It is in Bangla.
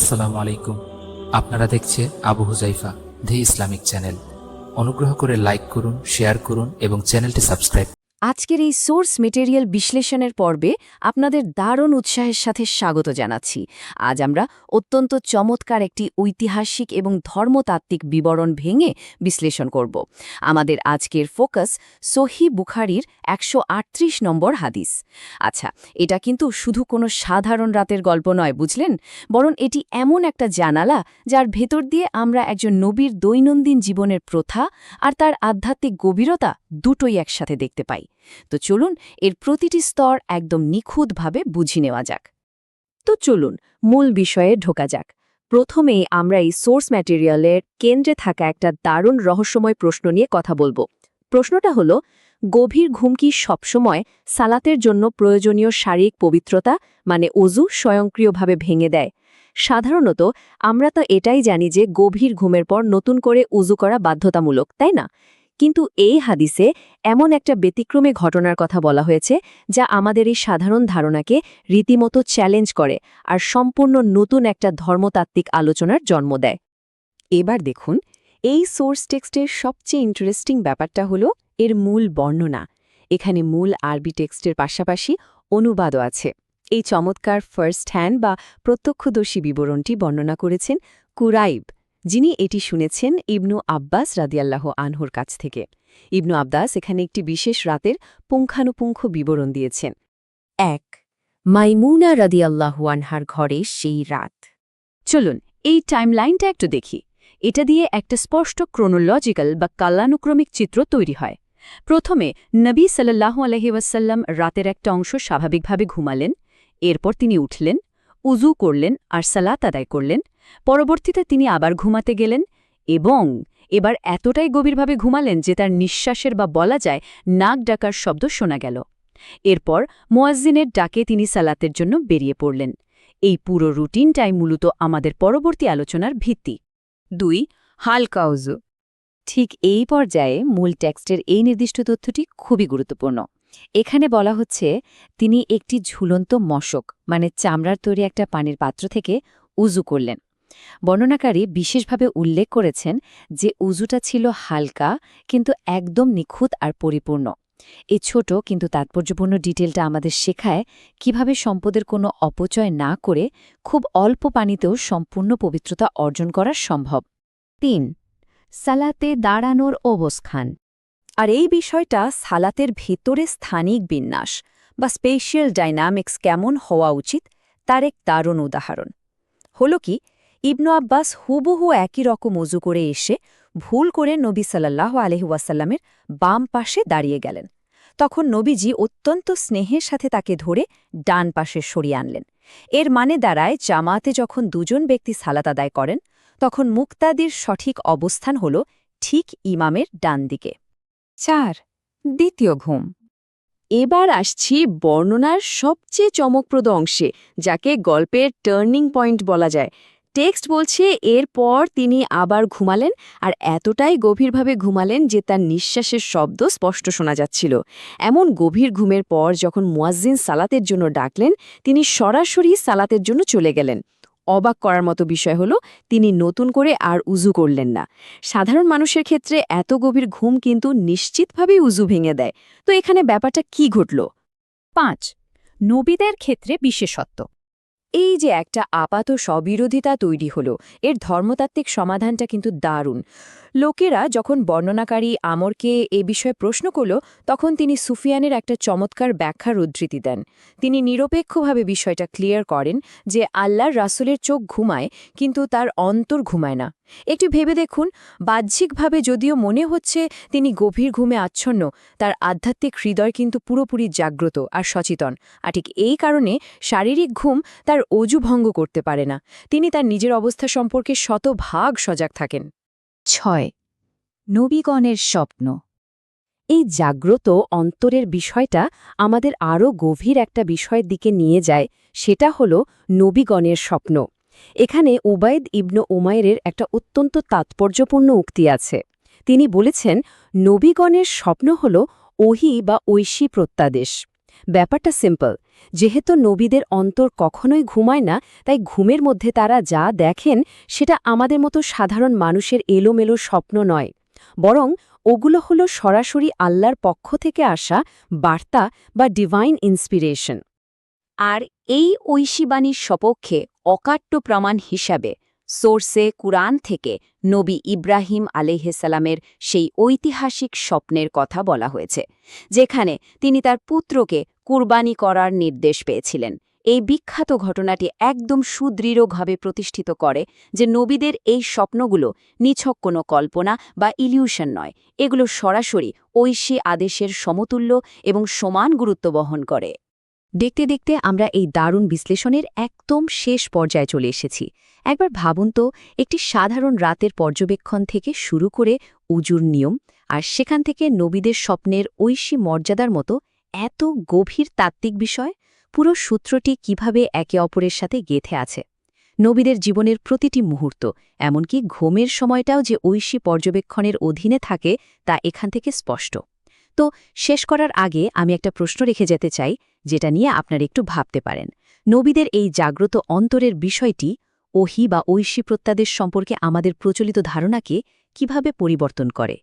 আসসালামু আলাইকুম। আপনারা দেখছে আবু হুজাইফা দি ইসলামিক চ্যানেল। অনুগ্রহ করে লাইক করুন, শেয়ার করুন এবং চ্যানেলটি সাবস্ক্রাইব। আজকের এই সোর্স মেটেরিয়াল বিশ্লেষণের পর্বে আপনাদের দারুণ উৎসাহের সাথে স্বাগত জানাচ্ছি। আজ আমরা অত্যন্ত চমৎকার একটি ঐতিহাসিক এবং ধর্মতাত্ত্বিক বিবরণ ভেঙে বিশ্লেষণ করব। আমাদের আজকের ফোকাস সহিহ বুখারীর ১৩৮ নম্বর হাদিস। আচ্ছা, এটা কিন্তু শুধু কোনো সাধারণ রাতের গল্প নয়, বুঝলেন? বরং এটি এমন একটা জানালা যার ভেতর দিয়ে আমরা একজন নবীর দৈনন্দিন জীবনের প্রথা আর তার আধ্যাত্মিক গভীরতা দুটোই একসাথে দেখতে পাই। তো চলুন এর প্রতিটি স্তর একদম নিখুঁতভাবে বুঝে নেওয়া যাক। তো চলুন মূল বিষয়ে ঢোকা যাক। প্রথমেই আমরা এই সোর্স ম্যাটেরিয়ালের কেন্দ্রে থাকা একটা দারুণ রহস্যময় প্রশ্ন নিয়ে কথা বলবো। প্রশ্নটা হলো, গভীর ঘুম কি সবসময় সালাতের জন্য প্রয়োজনীয় শারীরিক পবিত্রতা মানে ওযু স্বয়ংক্রিয়ভাবে ভেঙে দেয়? সাধারণত আমরা তো এটাই জানি যে গভীর ঘুমের পর নতুন করে উযু করা বাধ্যতামূলক, তাই না? কিন্তু এই হাদিসে এমন একটা ব্যতিক্রমী ঘটনার কথা বলা হয়েছে যা আমাদের এই সাধারণ ধারণাকে রীতিমতো চ্যালেঞ্জ করে আর সম্পূর্ণ নতুন একটা ধর্মতাত্ত্বিক আলোচনার জন্ম দেয়। এবার দেখুন, এই সোর্স টেক্সটের সবচেয়ে ইন্টারেস্টিং ব্যাপারটা হলো এর মূল বর্ণনা। এখানে মূল আরবি টেক্সটের পাশাপাশি অনুবাদও আছে। এই চমৎকার ফার্স্ট হ্যান্ড বা প্রত্যক্ষদর্শী বিবরণটি বর্ণনা করেছেন কুরাইব, যিনি এটি শুনেছেন ইবনু আব্বাস রাদিয়াল্লাহু আনহুর কাছ থেকে। ইবনু আব্বাস এখানে একটি বিশেষ রাতের পুঙ্খানুপুঙ্খ বিবরণ দিয়েছেন। ১. মাইমুনা রাদিয়াল্লাহু আনহার ঘরে সেই রাত। চলুন এই টাইমলাইনটা একটু দেখি। এটা দিয়ে একটা স্পষ্ট ক্রোনোলজিক্যাল বা কালানুক্রমিক চিত্র তৈরি হয়। প্রথমে নবী সাল্লাল্লাহু আলাইহি ওয়াসাল্লাম রাতের একটা অংশ স্বাভাবিকভাবে ঘুমালেন। এরপর তিনি উঠলেন, উযু করলেন আর সালাত আদায় করলেন। পরবর্তীতে তিনি আবার ঘুমাতে গেলেন এবং এবার এতটাই গভীরভাবে ঘুমালেন যে তার নিঃশ্বাসের বা বলা যায় নাক ডাকার শব্দ শোনা গেল। এরপর মুয়াজ্জিনের ডাকে তিনি সালাতের জন্য বেরিয়ে পড়লেন। এই পুরো রুটিনটাই মূলত আমাদের পরবর্তী আলোচনার ভিত্তি। ২. হালকা উযু। ঠিক এই পর্যায়ে মূল টেক্সটের এই নির্দিষ্ট তথ্যটি খুবই গুরুত্বপূর্ণ। এখানে বলা হচ্ছে তিনি একটি ঝুলন্ত মশক মানে চামড়ার তৈরি একটা পানির পাত্র থেকে উযু করলেন। বর্ণনাকারী বিশেষভাবে উল্লেখ করেছেন যে উযুটা ছিল হালকা কিন্তু একদম নিখুঁত আর পরিপূর্ণ। এই ছোট কিন্তু তাৎপর্যপূর্ণ ডিটেলটা আমাদের শেখায় কিভাবে সম্পদের কোনো অপচয় না করে খুব অল্প পানিতেও সম্পূর্ণ পবিত্রতা অর্জন করা সম্ভব। ৩. সালাতে দাঁড়ানোর অবস্থান। আর এই বিষয়টা সালাতের ভেতরে স্থানিক বিন্যাস বা স্পেশিয়াল ডাইনামিক্স কেমন হওয়া উচিত তার এক দারুণ উদাহরণ হলো কি, ইবনু আব্বাস হুবহু একই রকম উযু করে এসে ভুল করে নবী সাল্লাল্লাহু আলাইহি ওয়াসাল্লামের বাম পাশে দাঁড়িয়ে গেলেন। তখন নবীজি অত্যন্ত স্নেহের সাথে তাকে ধরে ডান পাশে সরিয়ে আনলেন। এর মানে দাঁড়ায় জামাতে যখন দুজন ব্যক্তি সালাত আদায় করেন তখন মুক্তাদির সঠিক অবস্থান হল ঠিক ইমামের ডান দিকে। ৪. দ্বিতীয় ঘুম। এবার আসছি বর্ণনার সবচেয়ে চমকপ্রদ অংশে, যাকে গল্পের টার্নিং পয়েন্ট বলা যায়। টেক্সট বলছে এরপর তিনি আবার ঘুমালেন আর এতটাই গভীরভাবে ঘুমালেন যে তার নিঃশ্বাসের শব্দ স্পষ্ট শোনা যাচ্ছিল। এমন গভীর ঘুমের পর যখন মুয়াজ্জিন সালাতের জন্য ডাকলেন তিনি সরাসরি সালাতের জন্য চলে গেলেন। অবাক করার মতো বিষয় হলো তিনি নতুন করে আর উযু করলেন না। সাধারণ মানুষের ক্ষেত্রে এত গভীর ঘুম কিন্তু নিশ্চিতভাবেই উযু ভেঙে দেয়। তো এখানে ব্যাপারটা কি ঘটল? ৫. নবীদের ক্ষেত্রে বিশেষত্ব। এই যে একটা আপাত স্ববিরোধিতা তৈরি হলো, এর ধর্মতাত্ত্বিক সমাধানটা কিন্তু দারুণ। লোকেরা যখন বর্ণনাকারী আমরকে এ বিষয়ে প্রশ্ন করল তখন তিনি সুফিয়ানের একটা চমৎকার ব্যাখ্যার উদ্ধৃতি দেন। তিনি নিরপেক্ষভাবে বিষয়টা ক্লিয়ার করেন যে আল্লাহর রাসূলের চোখ ঘুমায় কিন্তু তার অন্তর ঘুমায় না। একটু ভেবে দেখুন, বাহ্যিকভাবে যদিও মনে হচ্ছে তিনি গভীর ঘুমে আচ্ছন্ন, তার আধ্যাত্মিক হৃদয় কিন্তু পুরোপুরি জাগ্রত আর সচেতন। আর ঠিক এই কারণে শারীরিক ঘুম তার অযু ভঙ্গ করতে পারে না। তিনি তার নিজের অবস্থা সম্পর্কে শতভাগ সজাগ থাকেন। ৬. নবীগণের স্বপ্ন। এই জাগ্রত অন্তরের বিষয়টা আমাদের আরও গভীর একটা বিষয়ের দিকে নিয়ে যায়, সেটা হলো নবীগণের স্বপ্ন। এখানে উবাইদ ইবনু উমাইরের একটা অত্যন্ত তাৎপর্যপূর্ণ উক্তি আছে। তিনি বলেছেন নবীগণের স্বপ্ন হল ওহী বা ঐশী প্রত্যাদেশ। ব্যাপারটা সিম্পল, যেহেতু নবীদের অন্তর কখনোই ঘুমায় না, তাই ঘুমের মধ্যে তারা যা দেখেন সেটা আমাদের মতো সাধারণ মানুষের এলোমেলো স্বপ্ন নয়, বরং ওগুলো হলো সরাসরি আল্লাহর পক্ষ থেকে আসা বার্তা বা ডিভাইন ইন্সপিরেশন। আর এই ঐশীবাণীর সপক্ষে অকাট্য প্রমাণ হিসাবে সোর্সে কুরআন থেকে নবী ইব্রাহিম আলাইহিসসালামের সেই ঐতিহাসিক স্বপ্নের কথা বলা হয়েছে, যেখানে তিনি তার পুত্রকে কুরবানি করার নির্দেশ পেয়েছিলেন। এই বিখ্যাত ঘটনাটি একদম সুদৃঢ়ভাবে প্রতিষ্ঠিত করে যে নবীদের এই স্বপ্নগুলো নিছক কোনো কল্পনা বা ইলিউশন নয়, এগুলো সরাসরি ঐশী আদেশের সমতুল্য এবং সমান গুরুত্ব বহন করে। দেখতে দেখতে আমরা এই দারুণ বিশ্লেষণের একদম শেষ পর্যায়ে চলে এসেছি। একবার ভাবুন তো, একটি সাধারণ রাতের পর্যবেক্ষণ থেকে শুরু করে উজুর নিয়ম, আর সেখান থেকে নবীদের স্বপ্নের ঐশী মর্যাদার মতো এত গভীর তাত্ত্বিক বিষয়, পুরো সূত্রটি কিভাবে একে অপরের সাথে গেঁথে আছে। নবীদের জীবনের প্রতিটি মুহূর্ত, এমনকি ঘুমের সময়টাও যে ঐশী পর্যবেক্ষণের অধীনে থাকে তা এখান থেকে স্পষ্ট। তো শেষ করার আগে আমি একটা প্রশ্ন রেখে যেতে চাই, যেটা নিয়ে আপনারা একটু ভাবতে পারেন। নবীদের এই জাগ্রত অন্তরের বিষয়টি ওহী বা ঐশী প্রত্যাদেশ সম্পর্কে আমাদের প্রচলিত ধারণাকে কিভাবে পরিবর্তন করে?